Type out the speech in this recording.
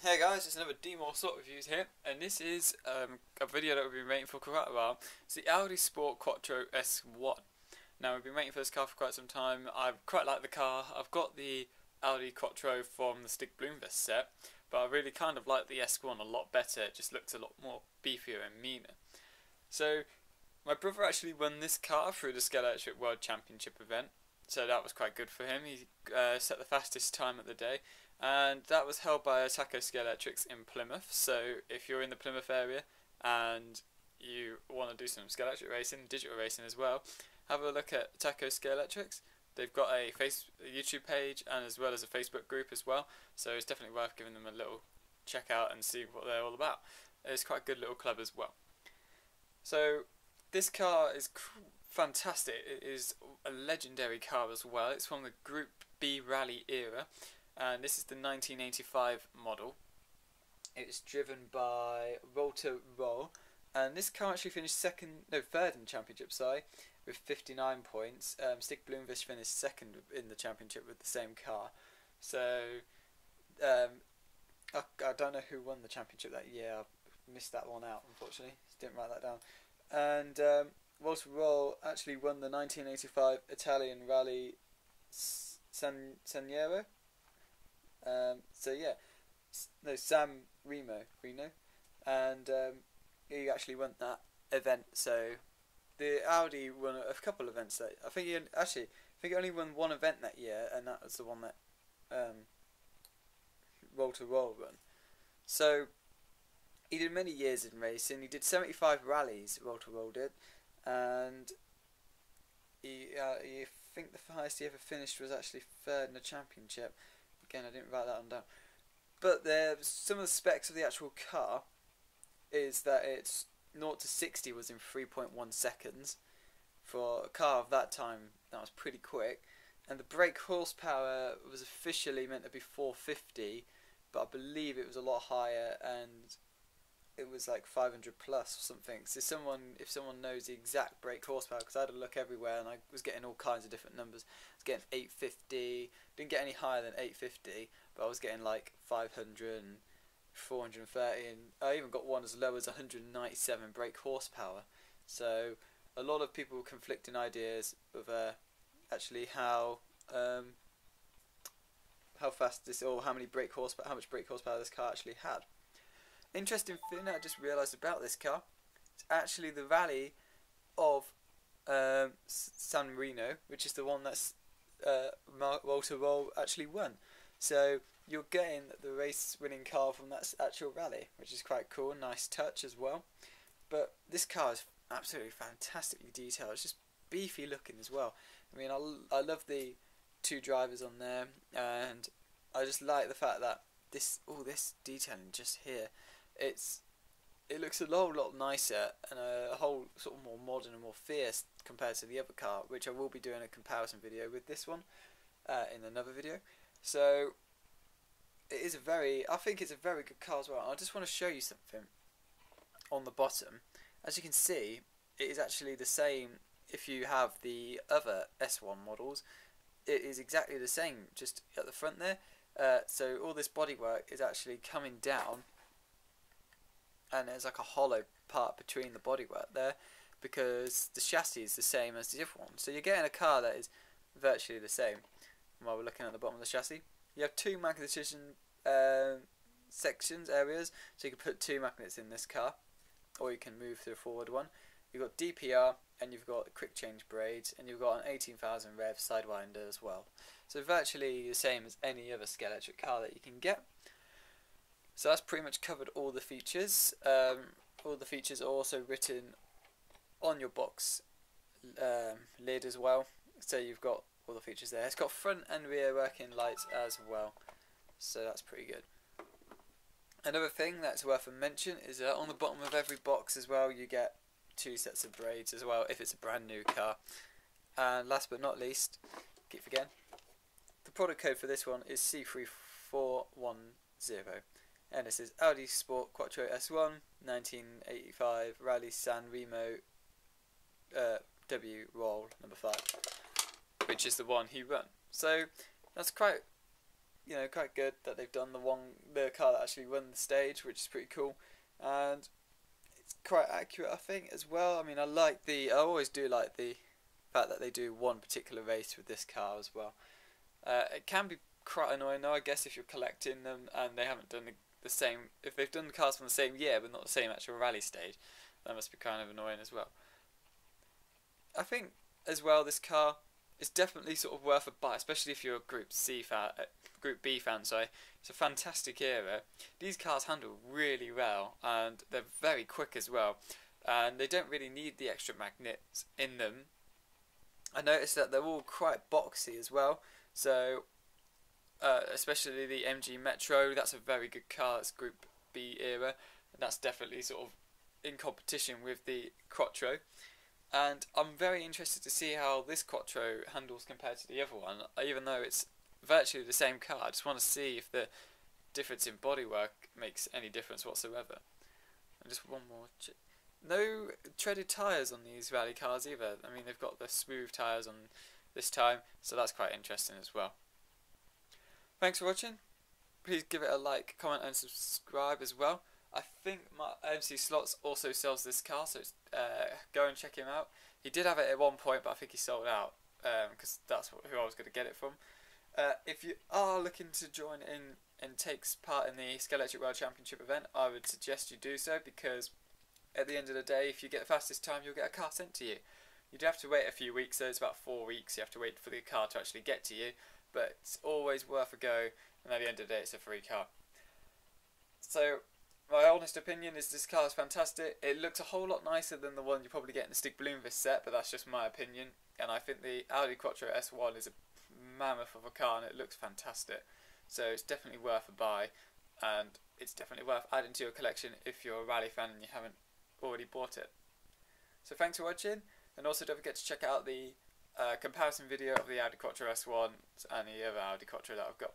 Hey guys, it's another D-More Sort Reviews here, and this is a video that we've been waiting for quite a while. It's the Audi Quattro S1. Now we've been waiting for this car for quite some time. I quite like the car. I've got the Audi Quattro from the Stig Bloomvest set, but I really kind of like the S1 a lot better. It just looks a lot more beefier and meaner. So my brother actually won this car through the Scalextric World Championship event, so that was quite good for him. He set the fastest time of the day, and that was held by Taco Scalextrics in Plymouth. So if you're in the Plymouth area and you want to do some Scalextric racing, digital racing as well, have a look at Taco Scalextrics. They've got a YouTube page and as well as a Facebook group as well, so it's definitely worth giving them a little check out and see what they're all about. It's quite a good little club as well. So this car is fantastic. It is a legendary car as well. It's from the Group B Rally era, and this is the 1985 model. It's driven by Walter Roll, and this car actually finished third in the championship, with 59 points. Stig Bloomvest finished second in the championship with the same car. So I don't know who won the championship that year. I missed that one out, unfortunately. Didn't write that down. And Walter Roll actually won the 1985 Italian Rally Saniero. So yeah, no, San Remo, and he actually won that event. So the Audi won a couple of events. I think he only won one event that year, and that was the one that Walter Roll won. So he did many years in racing. He did 75 rallies, Walter Roll did, and I think the highest he ever finished was actually third in the championship. Again, I didn't write that one down. But some of the specs of the actual car is that it's 0 to 60 was in 3.1 seconds. For a car of that time, that was pretty quick. And the brake horsepower was officially meant to be 450, but I believe it was a lot higher, and it was like 500 plus or something. So if someone knows the exact brake horsepower, because I had a look everywhere and I was getting all kinds of different numbers. I was getting 850, didn't get any higher than 850, but I was getting like 500 and 430, and I even got one as low as 197 brake horsepower. So a lot of people conflicting ideas of actually how fast this, or how much brake horsepower this car actually had. Interesting thing I just realised about this car, it's actually the rally of San Marino, which is the one that's Walter Roll actually won. So you're getting the race-winning car from that actual rally, which is quite cool, nice touch as well. But this car is absolutely fantastically detailed. It's just beefy looking as well. I mean, I love the two drivers on there, and I just like the fact that all this detailing just here. It looks a lot nicer and a whole sort of more modern and more fierce compared to the other car, which I will be doing a comparison video with this one in another video. So I think it's a very good car as well. I just want to show you something on the bottom. As you can see, it is actually the same if you have the other S1 models. It is exactly the same, just at the front there. So all this bodywork is actually coming down, and there's like a hollow part between the bodywork there, because the chassis is the same as the other one. So you're getting a car that is virtually the same. While we're looking at the bottom of the chassis, you have two magnetism areas, so you can put two magnets in this car, or you can move to the forward one. You've got DPR, and you've got quick change braids, and you've got an 18,000 rev sidewinder as well. So virtually the same as any other Scalextric car that you can get. So that's pretty much covered all the features. All the features are also written on your box lid as well. So you've got all the features there. It's got front and rear working lights as well. So that's pretty good. Another thing that's worth a mention is that on the bottom of every box as well, you get two sets of braids as well if it's a brand new car. And last but not least, keep forgetting, the product code for this one is C3410. And this is Audi Quattro S1 1985 Rally San Remo W Roll number 5, which is the one he won. So that's quite you know, quite good that they've done the car that actually won the stage, which is pretty cool, and it's quite accurate, I think, as well. I mean, I always do like the fact that they do one particular race with this car as well. It can be quite annoying though, I guess, if you're collecting them and they haven't done the same. If they've done the cars from the same year but not the same actual rally stage, that must be kind of annoying as well. I think as well this car is definitely sort of worth a buy, especially if you're a Group B fan. Sorry, it's a fantastic era. These cars handle really well and they're very quick as well, and they don't really need the extra magnets in them. I noticed that they're all quite boxy as well, so especially the MG Metro, that's a very good car. It's Group B era, and that's definitely sort of in competition with the Quattro. And I'm very interested to see how this Quattro handles compared to the other one, even though it's virtually the same car. I just want to see if the difference in bodywork makes any difference whatsoever. And just one more. No treaded tyres on these rally cars either. I mean, they've got the smooth tyres on this time, so that's quite interesting as well. Thanks for watching. Please give it a like, comment and subscribe as well. I think my MC Slots also sells this car, so go and check him out. He did have it at one point, but I think he sold out because that's who I was going to get it from. If you are looking to join in and take part in the Scalextric World Championship event, I would suggest you do so, because at the end of the day, if you get the fastest time, you'll get a car sent to you. You do have to wait a few weeks, though. It's about 4 weeks you have to wait for the car to actually get to you, but it's always worth a go, and at the end of the day, it's a free car. So my honest opinion is this car is fantastic. It looks a whole lot nicer than the one you probably get in the Stig Bloomqvist set, but that's just my opinion. And I think the Audi Quattro S1 is a mammoth of a car, and it looks fantastic. So it's definitely worth a buy, and it's definitely worth adding to your collection if you're a rally fan and you haven't already bought it. So thanks for watching, and also don't forget to check out the comparison video of the Audi Quattro S1 and the other Audi Quattro that I've got.